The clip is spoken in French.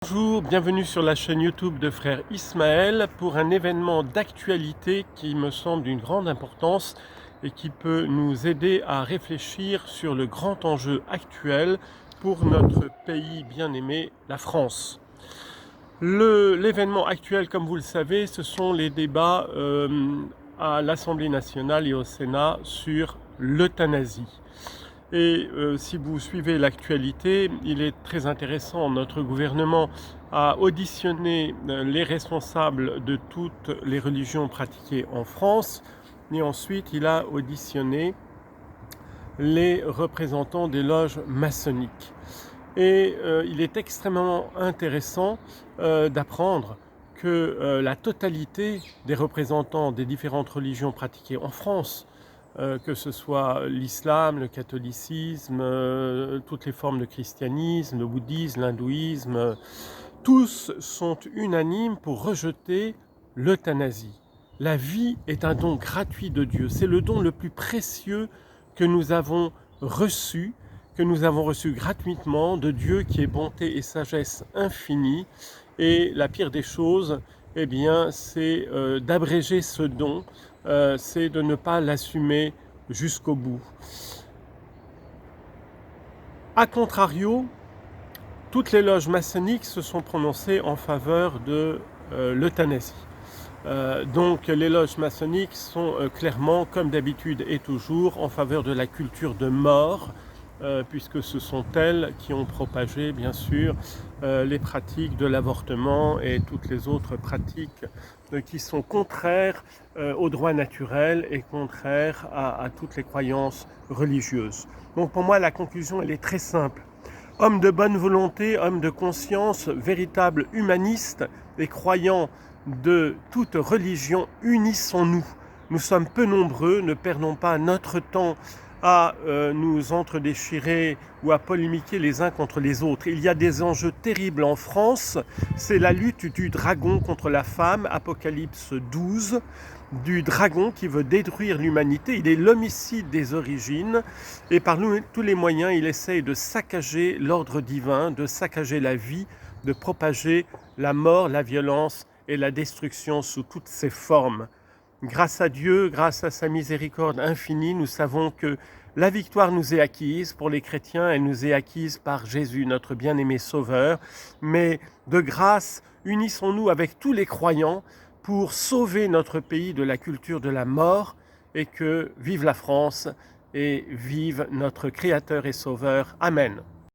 Bonjour, bienvenue sur la chaîne YouTube de Frère Ismaël pour un événement d'actualité qui me semble d'une grande importance et qui peut nous aider à réfléchir sur le grand enjeu actuel pour notre pays bien-aimé, la France. L'événement actuel, comme vous le savez, ce sont les débats à l'Assemblée nationale et au Sénat sur l'euthanasie. Et si vous suivez l'actualité, il est très intéressant, notre gouvernement a auditionné les responsables de toutes les religions pratiquées en France, et ensuite il a auditionné les représentants des loges maçonniques. Et il est extrêmement intéressant d'apprendre que la totalité des représentants des différentes religions pratiquées en France, que ce soit l'islam, le catholicisme, toutes les formes de christianisme, le bouddhisme, l'hindouisme, tous sont unanimes pour rejeter l'euthanasie. La vie est un don gratuit de Dieu, c'est le don le plus précieux que nous avons reçu gratuitement de Dieu qui est bonté et sagesse infinie. Et la pire des choses, eh bien, c'est d'abréger ce don, c'est de ne pas l'assumer jusqu'au bout. A contrario, toutes les loges maçonniques se sont prononcées en faveur de l'euthanasie. Donc les loges maçonniques sont clairement, comme d'habitude et toujours, en faveur de la culture de mort, puisque ce sont elles qui ont propagé, bien sûr, les pratiques de l'avortement et toutes les autres pratiques qui sont contraires au droit naturel et contraires à toutes les croyances religieuses. Donc pour moi, la conclusion, elle est très simple. Hommes de bonne volonté, hommes de conscience, véritables humanistes et croyants de toute religion, unissons-nous. Nous sommes peu nombreux, ne perdons pas notre temps à nous entre-déchirer ou à polémiquer les uns contre les autres. Il y a des enjeux terribles en France, c'est la lutte du dragon contre la femme, Apocalypse 12, du dragon qui veut détruire l'humanité. Il est l'homicide des origines et par tous les moyens, il essaye de saccager l'ordre divin, de saccager la vie, de propager la mort, la violence et la destruction sous toutes ses formes. Grâce à Dieu, grâce à sa miséricorde infinie, nous savons que la victoire nous est acquise. Pour les chrétiens, elle nous est acquise par Jésus, notre bien-aimé Sauveur. Mais de grâce, unissons-nous avec tous les croyants pour sauver notre pays de la culture de la mort et que vive la France et vive notre Créateur et Sauveur. Amen.